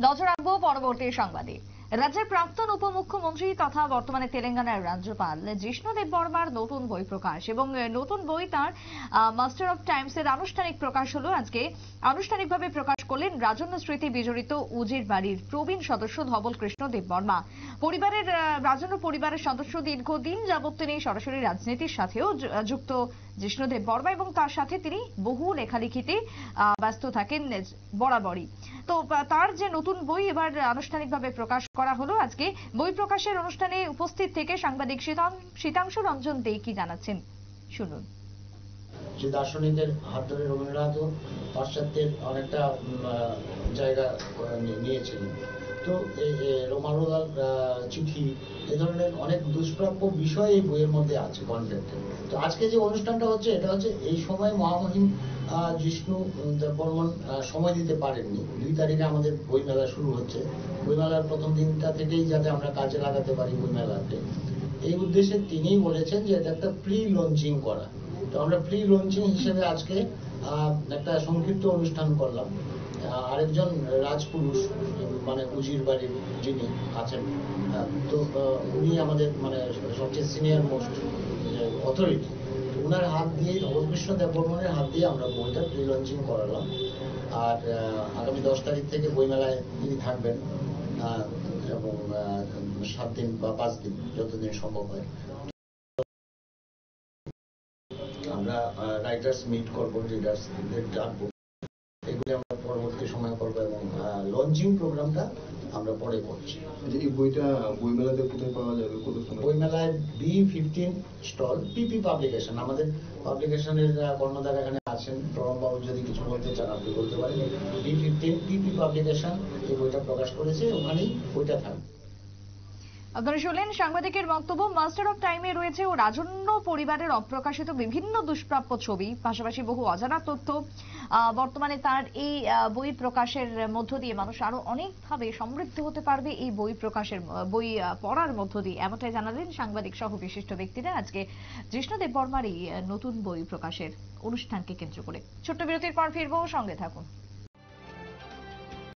নজর রাখবো পরবর্তী সংবাদে। রাজ্যের প্রাক্তন উপমুখ্যমন্ত্রী তথা বর্তমানে তেলেঙ্গানার রাজ্যপাল জিষ্ণু দেববর্মার নতুন বই প্রকাশ এবং নতুন বই তার মাস্টার অফ টাইমস এর আনুষ্ঠানিক প্রকাশ হলো। আজকে আনুষ্ঠানিকভাবে প্রকাশ করলেন রাজন্য স্মৃতি বিজড়িত উজির বাড়ির প্রবীণ সদস্য ধবল কৃষ্ণ দেববর্মা। পরিবারের রাজন্য পরিবারের সদস্য, দীর্ঘদিন যাবৎ তিনি সরাসরি রাজনীতির সাথেও যুক্ত জিষ্ণু দেববর্মা এবং তার সাথে তিনি বহু লেখালেখিতে ব্যস্ত থাকেন বরাবরই। তো তার যে নতুন বই এবার আনুষ্ঠানিকভাবে প্রকাশ করা হলো। আজকে বই প্রকাশের অনুষ্ঠানে উপস্থিত থেকে সাংবাদিক শীতাংশু রঞ্জন দে কি জানাচ্ছেন শুনুন। যে দার্শনিকের হাত ধরে রবীন্দ্রনাথও পাশ্চাত্যের অনেকটা জায়গা নিয়েছিলেন। তো রোমারোলাল চিঠি এ ধরনের অনেক দুষ্প্রাপ্য বিষয় এই বইয়ের মধ্যে আছে কনটেন্টে। তো আজকে যে অনুষ্ঠানটা হচ্ছে এটা হচ্ছে এই সময় মহামহিম জিষ্ণু দেববর্মন সময় দিতে পারেননি। 2 তারিখে আমাদের বইমেলা শুরু হচ্ছে। বইমেলার প্রথম দিনটা থেকেই যাতে আমরা কাজে লাগাতে পারি বইমেলাকে, এই উদ্দেশ্যে তিনিই বলেছেন যে এটা একটা প্রি লঞ্চিং করা। তো আমরা প্রি লঞ্চিং হিসেবে আজকে একটা সংক্ষিপ্ত অনুষ্ঠান করলাম। আরেকজন রাজপুরুষ মানে উজির বাড়ির যিনি আছেন, তো উনি আমাদের মানে সবচেয়ে সিনিয়র মোস্ট অথরিটি, ওনার হাত দিয়ে ধবল কৃষ্ণ দেববর্মনের হাত দিয়ে আমরা বইটা প্রি লঞ্চিং করালাম। আর আগামী 10 তারিখ থেকে বইমেলায় তিনি থাকবেন এবং 7 দিন বা 5 দিন যতদিন সম্ভব হয়। আমরা রাইটার্স মিট করবো, রিডার্সদের ডাকবো, এগুলি আমরা পরবর্তী সময় করবো এবং লঞ্চিং প্রোগ্রামটা আমরা পরে করছি। এই বইটা বইমেলাতে কোথায় পাওয়া যাবে? বইমেলায় B15 স্টল, পিপি পাবলিকেশন, আমাদের পাবলিকেশনের কর্ণধার এখানে আছেন, প্রণববাবু যদি কিছু বলতে চান আপনি বলতে পারেন। B15 পিপি পাবলিকেশন এই বইটা প্রকাশ করেছে, ওখানেই বইটা থাকবে। আপনারা শুনলেন সাংবাদিকের বক্তব্য। মাস্টার অফ টাইমে রয়েছে ও রাজন্য পরিবারের অপ্রকাশিত বিভিন্ন দুষ্প্রাপ্য ছবি, পাশাপাশি বহু অজানা তথ্য। বর্তমানে তার এই বই প্রকাশের মধ্য দিয়ে মানুষ আরো অনেকভাবে সমৃদ্ধ হতে পারবে এই বই প্রকাশের বই পড়ার মধ্য দিয়ে, এমনটাই জানালেন সাংবাদিক সহ বিশিষ্ট ব্যক্তিরা আজকে জিষ্ণু দেববর্মার এই নতুন বই প্রকাশের অনুষ্ঠানকে কেন্দ্র করে। ছোট্ট বিরতির পর ফিরবো, সঙ্গে থাকুন।